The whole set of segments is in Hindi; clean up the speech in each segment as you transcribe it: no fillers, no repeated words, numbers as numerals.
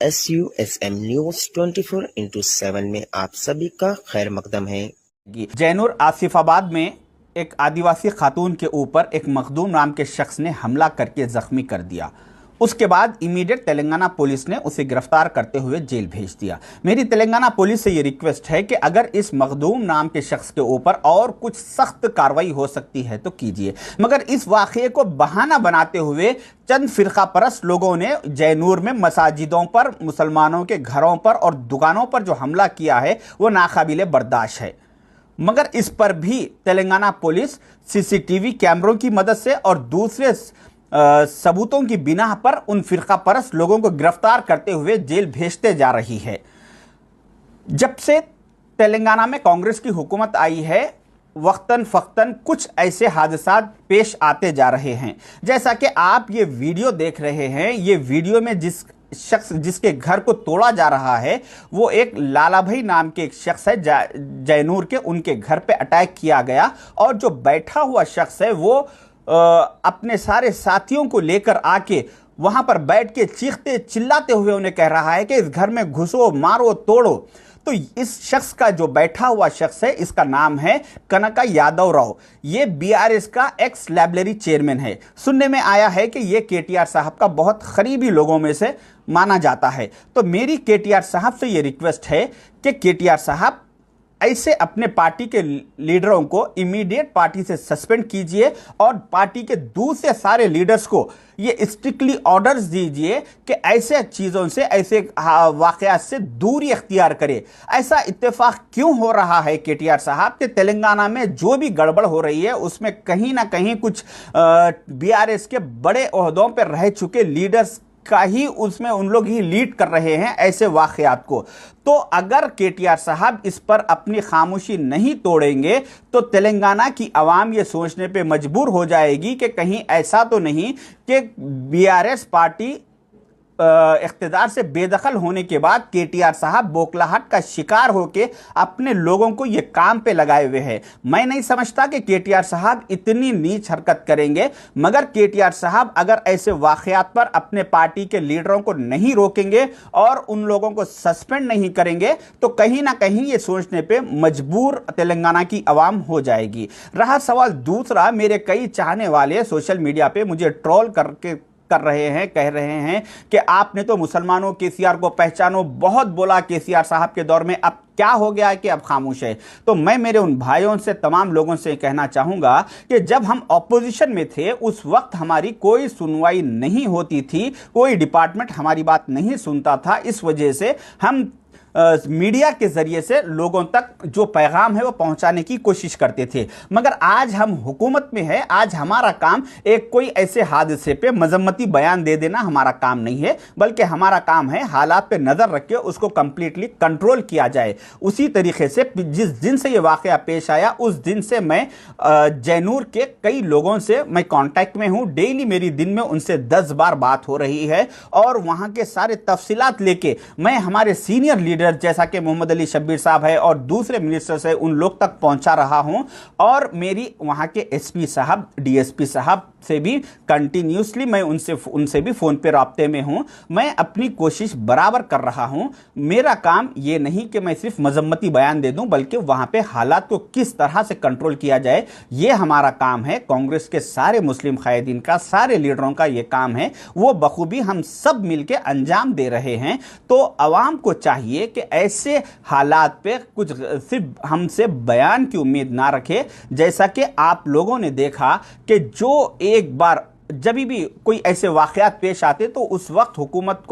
SUSM न्यूज़ 24/7 में आप सभी का खैर मकदम है। जैनूर आसिफाबाद में एक आदिवासी खातून के ऊपर एक मखदूम नाम के शख्स ने हमला करके जख्मी कर दिया। उसके बाद इमीडिएट तेलंगाना पुलिस ने उसे गिरफ्तार करते हुए जेल भेज दिया। मेरी तेलंगाना पुलिस से ये रिक्वेस्ट है कि अगर इस मखदूम नाम के शख्स के ऊपर और कुछ सख्त कार्रवाई हो सकती है तो कीजिए, मगर इस वाक़ये को बहाना बनाते हुए चंद फिरका परस्त लोगों ने जैनूर में मसाजिदों पर, मुसलमानों के घरों पर और दुकानों पर जो हमला किया है वो नाकाबिले बर्दाश्त है। मगर इस पर भी तेलंगाना पुलिस सीसीटीवी कैमरों की मदद से और दूसरे सबूतों की बिना पर उन फिरका परस्त लोगों को गिरफ्तार करते हुए जेल भेजते जा रही है। जब से तेलंगाना में कांग्रेस की हुकूमत आई है, वक्तन फ़क्तन कुछ ऐसे हादसा पेश आते जा रहे हैं। जैसा कि आप ये वीडियो देख रहे हैं, ये वीडियो में जिस शख्स जिसके घर को तोड़ा जा रहा है वो एक लाला भाई नाम के एक शख्स है। जैनूर के उनके घर पे अटैक किया गया और जो बैठा हुआ शख्स है वो अपने सारे साथियों को लेकर आके वहां पर बैठ के चीखते चिल्लाते हुए उन्हें कह रहा है कि इस घर में घुसो, मारो, तोड़ो। तो इस शख्स का जो बैठा हुआ शख्स है, इसका नाम है कनका यादव राव। ये बीआरएस का एक्स लाइब्रेरी चेयरमैन है। सुनने में आया है कि ये केटीआर साहब का बहुत करीबी लोगों में से माना जाता है। तो मेरी केटीआर साहब से ये रिक्वेस्ट है कि केटीआर साहब ऐसे अपने पार्टी के लीडरों को इमीडिएट पार्टी से सस्पेंड कीजिए और पार्टी के दूसरे सारे लीडर्स को ये स्ट्रिक्टली ऑर्डर्स दीजिए कि ऐसे चीज़ों से, ऐसे वाक़यात से दूरी अख्तियार करे। ऐसा इत्तेफाक क्यों हो रहा है केटीआर साहब कि तेलंगाना में जो भी गड़बड़ हो रही है उसमें कहीं ना कहीं कुछ बीआरएस के बड़े ओहदों पर रह चुके लीडर्स का ही उसमें उन लोग ही लीड कर रहे हैं ऐसे वाक़यात को। तो अगर केटीआर साहब इस पर अपनी खामोशी नहीं तोड़ेंगे तो तेलंगाना की आवाम ये सोचने पे मजबूर हो जाएगी कि कहीं ऐसा तो नहीं कि बीआरएस पार्टी इख्तिदार से बेदखल होने के बाद केटीआर साहब बौखलाहट का शिकार होकर अपने लोगों को ये काम पे लगाए हुए हैं। मैं नहीं समझता कि केटीआर साहब इतनी नीच हरकत करेंगे, मगर केटीआर साहब अगर ऐसे वाक़यात पर अपने पार्टी के लीडरों को नहीं रोकेंगे और उन लोगों को सस्पेंड नहीं करेंगे तो कहीं ना कहीं ये सोचने पे मजबूर तेलंगाना की आवाम हो जाएगी। रहा सवाल दूसरा, मेरे कई चाहने वाले सोशल मीडिया पे मुझे ट्रोल कर रहे हैं, कह रहे हैं कि आपने तो मुसलमानों केसीआर को पहचानो, बहुत बोला केसीआर साहब के दौर में, अब क्या हो गया है कि अब खामोश है। तो मैं मेरे उन भाइयों से, तमाम लोगों से कहना चाहूंगा कि जब हम ऑपोजिशन में थे उस वक्त हमारी कोई सुनवाई नहीं होती थी, कोई डिपार्टमेंट हमारी बात नहीं सुनता था। इस वजह से हम मीडिया के जरिए से लोगों तक जो पैगाम है वो पहुंचाने की कोशिश करते थे। मगर आज हम हुकूमत में है, आज हमारा काम एक कोई ऐसे हादसे पे मजम्मती बयान दे देना हमारा काम नहीं है, बल्कि हमारा काम है हालात पे नज़र रख के उसको कंप्लीटली कंट्रोल किया जाए। उसी तरीके से जिस दिन से ये वाक़या पेश आया उस दिन से मैं जैनूर के कई लोगों से मैं कांटेक्ट में हूँ। डेली मेरी दिन में उनसे 10 बार बात हो रही है और वहाँ के सारे तफसीलात लेके मैं हमारे सीनियर लीडर जैसा कि मोहम्मद अली शब्बीर साहब है और दूसरे मिनिस्टर्स है उन लोग तक पहुंचा रहा हूं। और मेरी वहां के एसपी साहब, डीएसपी साहब से भी कंटिन्यूसली मैं उनसे भी फ़ोन पे राब्ते में हूं। मैं अपनी कोशिश बराबर कर रहा हूं। मेरा काम ये नहीं कि मैं सिर्फ मजम्मती बयान दे दूं, बल्कि वहां पे हालात को किस तरह से कंट्रोल किया जाए ये हमारा काम है। कांग्रेस के सारे मुस्लिम कायदीन का, सारे लीडरों का ये काम है, वो बखूबी हम सब मिलके अंजाम दे रहे हैं। तो आवाम को चाहिए कि ऐसे हालात पे कुछ सिर्फ हमसे बयान की उम्मीद ना रखे। जैसा कि आप लोगों ने देखा कि जो एक बार जब भी कोई ऐसे वाक़यात पेश आते तो उस वक्त हुकूमत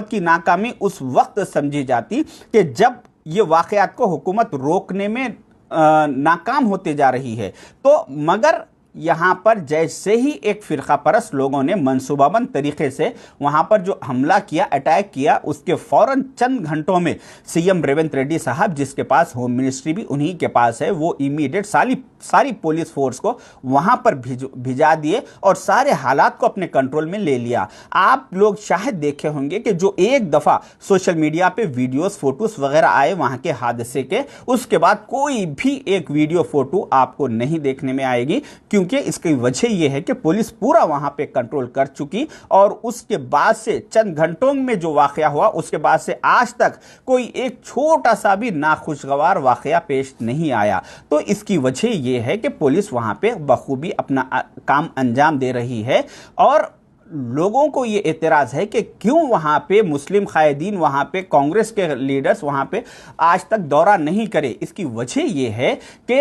की नाकामी उस वक्त समझी जाती कि जब ये वाक़यात को हुकूमत रोकने में नाकाम होते जा रही है। तो मगर यहाँ पर जैसे ही एक फ़िरका परस्त लोगों ने मंसूबाबंद तरीके से वहाँ पर जो हमला किया, अटैक किया, उसके फ़ौरन चंद घंटों में सीएम रेवंत रेड्डी साहब, जिसके पास होम मिनिस्ट्री भी उन्हीं के पास है, वो इमीडिएट सारी पुलिस फोर्स को वहाँ पर भिजा दिए और सारे हालात को अपने कंट्रोल में ले लिया। आप लोग शायद देखे होंगे कि जो एक दफ़ा सोशल मीडिया पे वीडियोस, फोटोज़ वगैरह आए वहाँ के हादसे के, उसके बाद कोई भी एक वीडियो, फ़ोटो आपको नहीं देखने में आएगी, क्योंकि क्योंकि इसकी वजह यह है कि पुलिस पूरा वहां पे कंट्रोल कर चुकी और उसके बाद से चंद घंटों में जो वाकया हुआ उसके बाद से आज तक कोई एक छोटा सा भी नाखुशगवार वाकया पेश नहीं आया। तो इसकी वजह यह है कि पुलिस वहां पे बखूबी अपना काम अंजाम दे रही है और लोगों को ये एतराज है कि क्यों वहां पे मुस्लिम कायदीन, वहां पे कांग्रेस के लीडर्स वहां पे आज तक दौरा नहीं करे। इसकी वजह ये है कि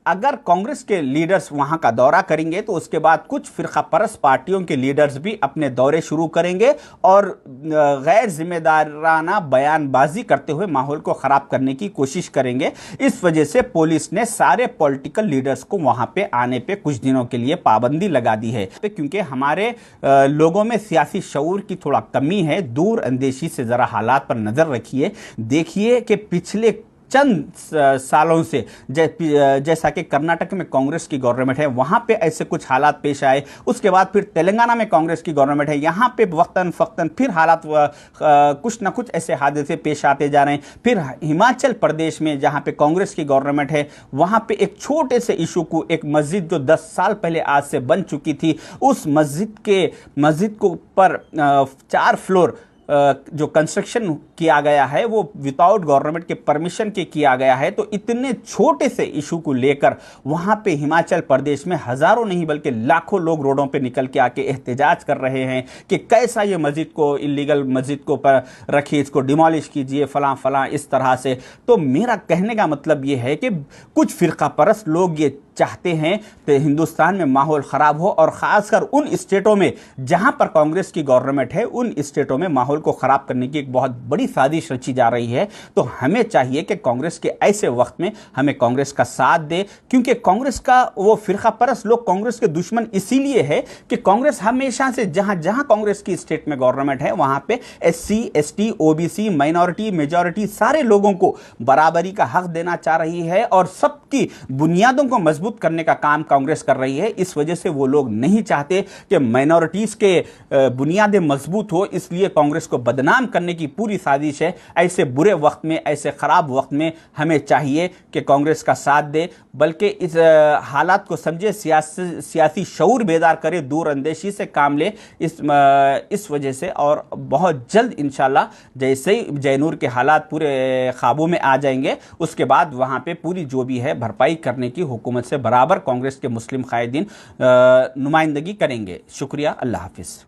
अगर कांग्रेस के लीडर्स वहां का दौरा करेंगे तो उसके बाद कुछ फिरका परस्त पार्टियों के लीडर्स भी अपने दौरे शुरू करेंगे और गैर जिम्मेदाराना बयानबाजी करते हुए माहौल को खराब करने की कोशिश करेंगे। इस वजह से पुलिस ने सारे पॉलिटिकल लीडर्स को वहां पे आने पे कुछ दिनों के लिए पाबंदी लगा दी है, क्योंकि हमारे लोगों में सियासी शऊर की थोड़ा कमी है। दूर अंदेशी से जरा हालात पर नजर रखिए, देखिए कि पिछले चंद सालों से जैसा कि कर्नाटक में कांग्रेस की गवर्नमेंट है वहां पे ऐसे कुछ हालात पेश आए, उसके बाद फिर तेलंगाना में कांग्रेस की गवर्नमेंट है, यहां पे वक्तन फक्तन फिर हालात कुछ ना कुछ ऐसे हादसे पेश आते जा रहे हैं। फिर हिमाचल प्रदेश में जहां पे कांग्रेस की गवर्नमेंट है वहां पे एक छोटे से इशू को, एक मस्जिद जो 10 साल पहले आज से बन चुकी थी, उस मस्जिद को पर 4 फ्लोर जो कंस्ट्रक्शन किया गया है वो विदाउट गवर्नमेंट के परमिशन के किया गया है। तो इतने छोटे से इशू को लेकर वहां पे हिमाचल प्रदेश में हजारों नहीं बल्कि लाखों लोग रोडों पे निकल के आके एहतजाज कर रहे हैं कि कैसा ये मस्जिद को, इलीगल मस्जिद को पर रखिए, इसको डिमोलिश कीजिए, फलां फलां इस तरह से। तो मेरा कहने का मतलब ये है कि कुछ फिरका परस्त लोग ये चाहते हैं कि हिंदुस्तान में माहौल खराब हो और खासकर उन स्टेटों में जहां पर कांग्रेस की गवर्नमेंट है उन स्टेटों में माहौल को खराब करने की एक बहुत बड़ी साजिश रची जा रही है। तो हमें चाहिए कि कांग्रेस के ऐसे वक्त में हमें कांग्रेस का साथ दे, क्योंकि कांग्रेस का वो फिरका परस्त लोग कांग्रेस के दुश्मन इसीलिए है कि कांग्रेस हमेशा से जहां जहां कांग्रेस की स्टेट में गवर्नमेंट है वहां पे SC ST OBC minority majority सारे लोगों को बराबरी का हक देना चाह रही है और सबकी बुनियादों को मजबूत करने का काम कांग्रेस कर रही है। इस वजह से वो लोग नहीं चाहते कि माइनॉरिटीज के बुनियादें मजबूत हो, इसलिए कांग्रेस को बदनाम करने की पूरी साजिश है। ऐसे बुरे वक्त में, ऐसे खराब वक्त में हमें चाहिए कि कांग्रेस का साथ दे, बल्कि इस हालात को समझे, सियासी शऊर बेदार करे, दूर अंदेशी से काम ले इस वजह से। और बहुत जल्द इंशाल्लाह जैसे ही जयनूर के हालात पूरे काबू में आ जाएंगे उसके बाद वहां पे पूरी जो भी है भरपाई करने की हुकूमत से बराबर कांग्रेस के मुस्लिम कायदीन नुमाइंदगी करेंगे। शुक्रिया, अल्लाह हाफिज।